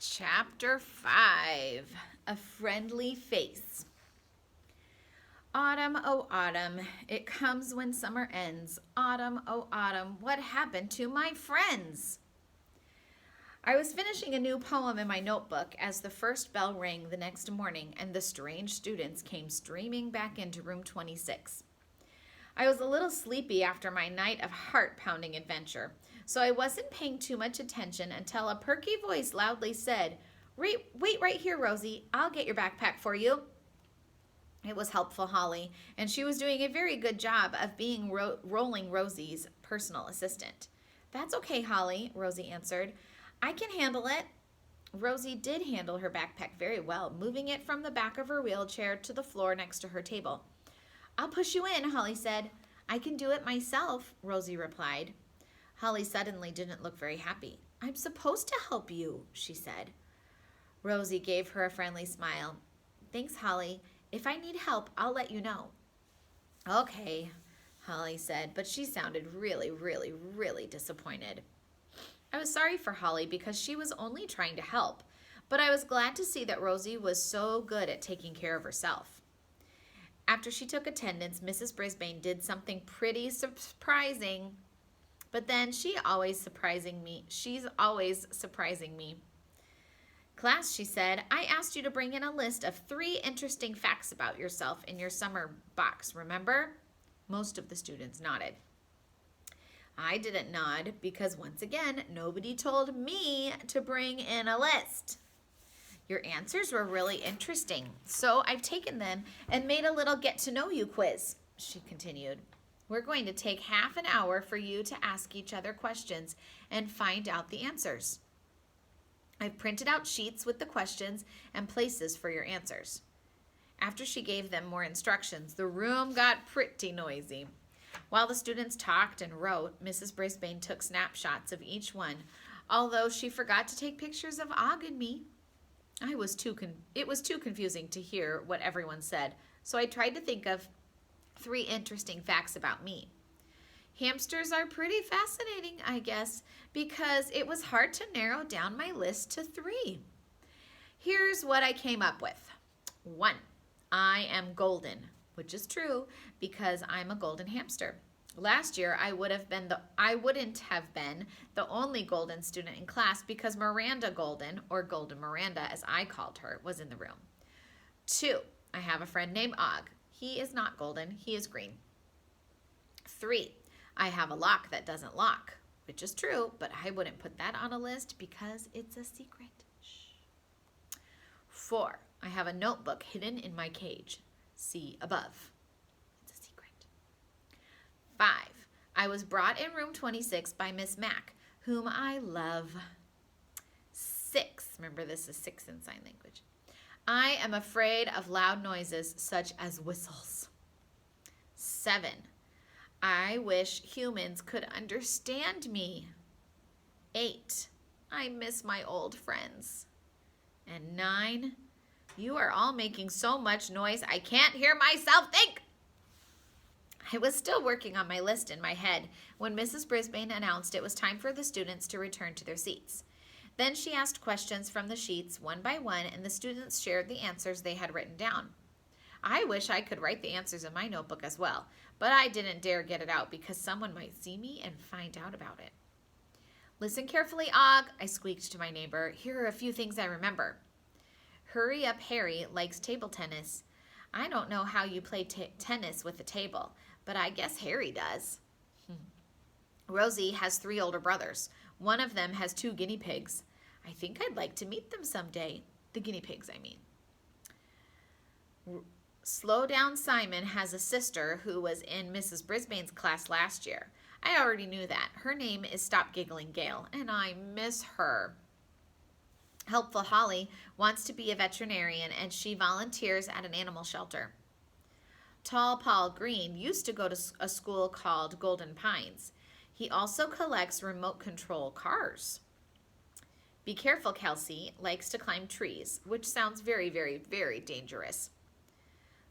Chapter 5, A Friendly Face. Autumn, oh autumn, it comes when summer ends. Autumn, oh autumn, what happened to my friends? I was finishing a new poem in my notebook as the first bell rang the next morning and the strange students came streaming back into room 26. I was a little sleepy after my night of heart-pounding adventure, so I wasn't paying too much attention until a perky voice loudly said, wait right here, Rosie. I'll get your backpack for you. It was helpful Holly, and she was doing a very good job of being Rolling Rosie's personal assistant. That's okay, Holly, Rosie answered. I can handle it. Rosie did handle her backpack very well, moving it from the back of her wheelchair to the floor next to her table. I'll push you in, Holly said. I can do it myself, Rosie replied. Holly suddenly didn't look very happy. I'm supposed to help you, she said. Rosie gave her a friendly smile. Thanks, Holly. If I need help, I'll let you know. Okay, Holly said, but she sounded really disappointed. I was sorry for Holly because she was only trying to help, but I was glad to see that Rosie was so good at taking care of herself. After she took attendance, Mrs. Brisbane did something pretty surprising. But then she's always surprising me. Class, she said, I asked you to bring in a list of 3 interesting facts about yourself in your summer box, remember? Most of the students nodded. I didn't nod because once again, nobody told me to bring in a list. Your answers were really interesting, so I've taken them and made a little get-to-know-you quiz, she continued. We're going to take half an hour for you to ask each other questions and find out the answers. I've printed out sheets with the questions and places for your answers. After she gave them more instructions, the room got pretty noisy. While the students talked and wrote, Mrs. Brisbane took snapshots of each one, although she forgot to take pictures of Og and me. It was too confusing to hear what everyone said, so I tried to think of 3 interesting facts about me. Hamsters are pretty fascinating, I guess, because it was hard to narrow down my list to 3. Here's what I came up with. 1, I am golden, which is true because I'm a golden hamster. Last year, I wouldn't have been the only golden student in class because Miranda Golden, or Golden Miranda as I called her, was in the room. 2, I have a friend named Og. He is not golden, he is green. 3, I have a lock that doesn't lock, which is true, but I wouldn't put that on a list because it's a secret. Shh. 4, I have a notebook hidden in my cage. See above. 5, I was brought in room 26 by Miss Mack, whom I love. 6, remember this is 6 in sign language. I am afraid of loud noises such as whistles. 7, I wish humans could understand me. 8, I miss my old friends. And 9, you are all making so much noise I can't hear myself think. I was still working on my list in my head when Mrs. Brisbane announced it was time for the students to return to their seats. Then she asked questions from the sheets one by one, and the students shared the answers they had written down. I wish I could write the answers in my notebook as well, but I didn't dare get it out because someone might see me and find out about it. Listen carefully, Og, I squeaked to my neighbor. Here are a few things I remember. Hurry up, Harry likes table tennis. I don't know how you play tennis with a table, but I guess Harry does. Rosie has 3 older brothers. One of them has 2 guinea pigs. I think I'd like to meet them someday. The guinea pigs, I mean. Slow Down Simon has a sister who was in Mrs. Brisbane's class last year. I already knew that. Her name is Stop Giggling Gail, and I miss her. Helpful Holly wants to be a veterinarian, and she volunteers at an animal shelter. Tall Paul Green used to go to a school called Golden Pines. He also collects remote control cars. Be careful, Kelsey likes to climb trees, which sounds very dangerous.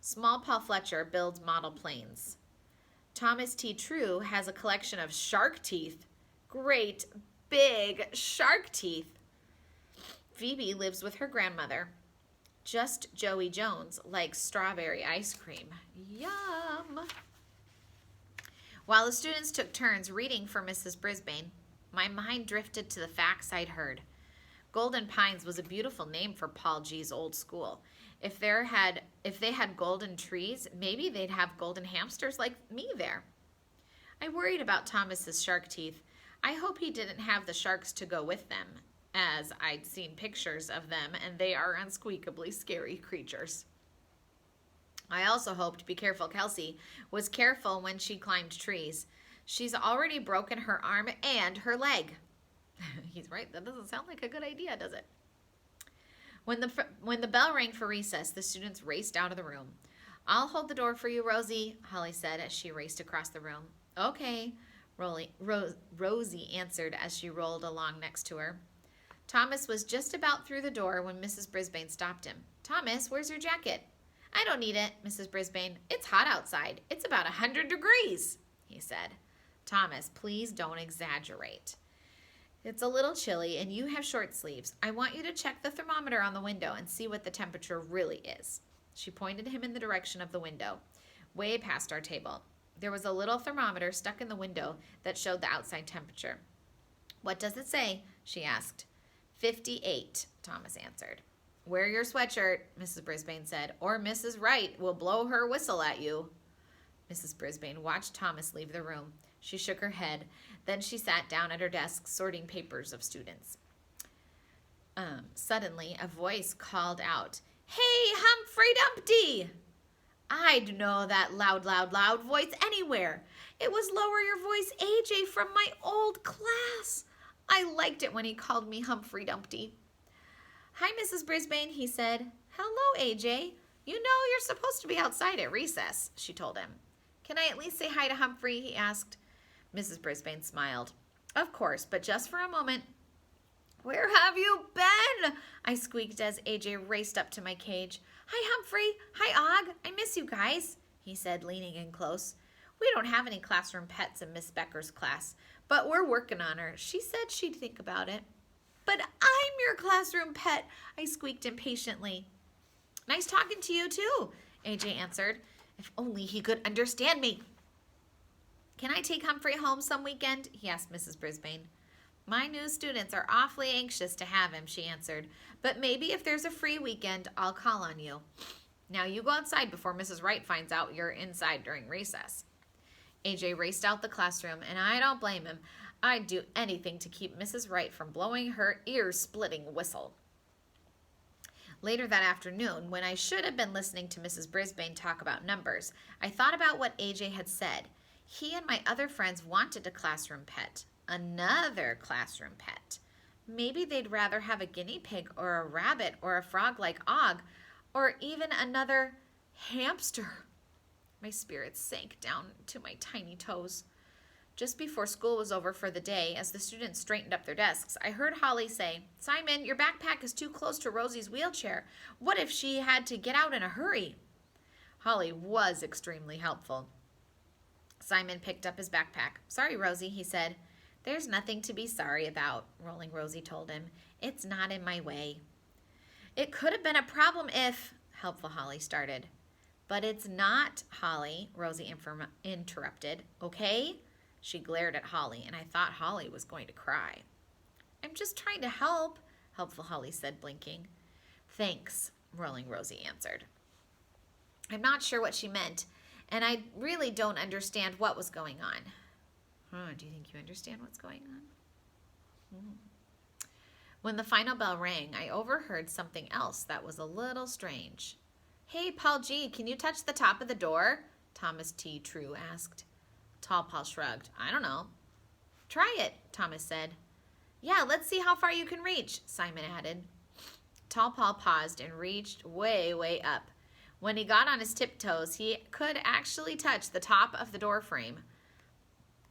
Small Paul Fletcher builds model planes. Thomas T. True has a collection of shark teeth. Great big shark teeth. Phoebe lives with her grandmother. Just Joey Jones likes strawberry ice cream. Yum! While the students took turns reading for Mrs. Brisbane, my mind drifted to the facts I'd heard. Golden Pines was a beautiful name for Paul G's old school. If they had golden trees, maybe they'd have golden hamsters like me there. I worried about Thomas's shark teeth. I hope he didn't have the sharks to go with them, as I'd seen pictures of them, and they are unsqueakably scary creatures. I also hoped Be Careful Kelsey was careful when she climbed trees. She's already broken her arm and her leg. He's right. That doesn't sound like a good idea, does it? When the bell rang for recess, the students raced out of the room. I'll hold the door for you, Rosie, Holly said as she raced across the room. Okay, Rosie answered as she rolled along next to her. Thomas was just about through the door when Mrs. Brisbane stopped him. Thomas, where's your jacket? I don't need it, Mrs. Brisbane. It's hot outside. It's about 100 degrees, he said. Thomas, please don't exaggerate. It's a little chilly and you have short sleeves. I want you to check the thermometer on the window and see what the temperature really is. She pointed him in the direction of the window, way past our table. There was a little thermometer stuck in the window that showed the outside temperature. What does it say? She asked. 58, Thomas answered. Wear your sweatshirt, Mrs. Brisbane said, or Mrs. Wright will blow her whistle at you. Mrs. Brisbane watched Thomas leave the room. She shook her head. Then she sat down at her desk, sorting papers of students. Suddenly, a voice called out, Hey, Humphrey Dumpty! I'd know that loud voice anywhere. It was Lower Your Voice AJ from my old class. I liked it when he called me Humphrey Dumpty. Hi, Mrs. Brisbane, he said. Hello, AJ. You know you're supposed to be outside at recess, she told him. Can I at least say hi to Humphrey, he asked. Mrs. Brisbane smiled. Of course, but just for a moment. Where have you been? I squeaked as AJ raced up to my cage. Hi, Humphrey. Hi, Og. I miss you guys, he said, leaning in close. We don't have any classroom pets in Miss Becker's class, but we're working on her. She said she'd think about it. But I'm your classroom pet, I squeaked impatiently. Nice talking to you, too, AJ answered. If only he could understand me. Can I take Humphrey home some weekend? He asked Mrs. Brisbane. My new students are awfully anxious to have him, she answered. But maybe if there's a free weekend, I'll call on you. Now you go outside before Mrs. Wright finds out you're inside during recess. AJ raced out the classroom, and I don't blame him. I'd do anything to keep Mrs. Wright from blowing her ear-splitting whistle. Later that afternoon, when I should have been listening to Mrs. Brisbane talk about numbers, I thought about what AJ had said. He and my other friends wanted a classroom pet. Another classroom pet. Maybe they'd rather have a guinea pig or a rabbit or a frog like Og, or even another hamster. My spirits sank down to my tiny toes. Just before school was over for the day, as the students straightened up their desks, I heard Holly say, Simon, your backpack is too close to Rosie's wheelchair. What if she had to get out in a hurry? Holly was extremely helpful. Simon picked up his backpack. Sorry, Rosie, he said. There's nothing to be sorry about, Rolling Rosie told him. It's not in my way. It could have been a problem if, helpful Holly started. But it's not, Holly, Rosie interrupted. Okay? She glared at Holly, and I thought Holly was going to cry. I'm just trying to help, helpful Holly said, blinking. Thanks, Rolling Rosie answered. I'm not sure what she meant, and I really don't understand what was going on. Do you think you understand what's going on? When the final bell rang, I overheard something else that was a little strange. Hey, Paul G., can you touch the top of the door? Thomas T. True asked. Tall Paul shrugged. I don't know. Try it, Thomas said. Yeah, let's see how far you can reach, Simon added. Tall Paul paused and reached way, way up. When he got on his tiptoes, he could actually touch the top of the door frame.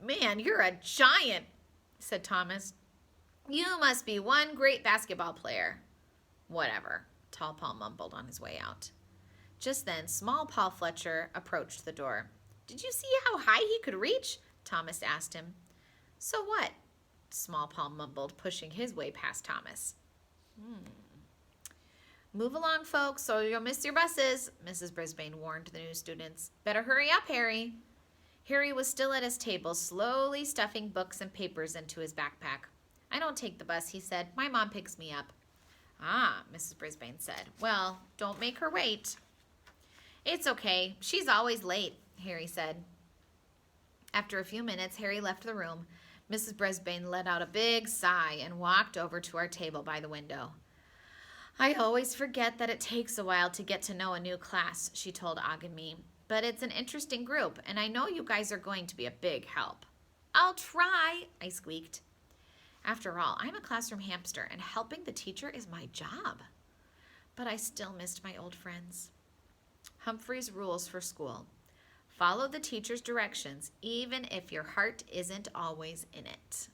Man, you're a giant, said Thomas. You must be one great basketball player. Whatever, Tall Paul mumbled on his way out. Just then, Small Paul Fletcher approached the door. Did you see how high he could reach? Thomas asked him. So what? Small Paul mumbled, pushing his way past Thomas. Move along, folks, or you'll miss your buses, Mrs. Brisbane warned the new students. Better hurry up, Harry. Harry was still at his table, slowly stuffing books and papers into his backpack. I don't take the bus, he said. My mom picks me up. Ah, Mrs. Brisbane said. Well, don't make her wait. It's okay. She's always late, Harry said. After a few minutes, Harry left the room. Mrs. Brisbane let out a big sigh and walked over to our table by the window. I always forget that it takes a while to get to know a new class, she told Og and me. But it's an interesting group, and I know you guys are going to be a big help. I'll try, I squeaked. After all, I'm a classroom hamster, and helping the teacher is my job. But I still missed my old friends. Humphrey's rules for school. Follow the teacher's directions, even if your heart isn't always in it.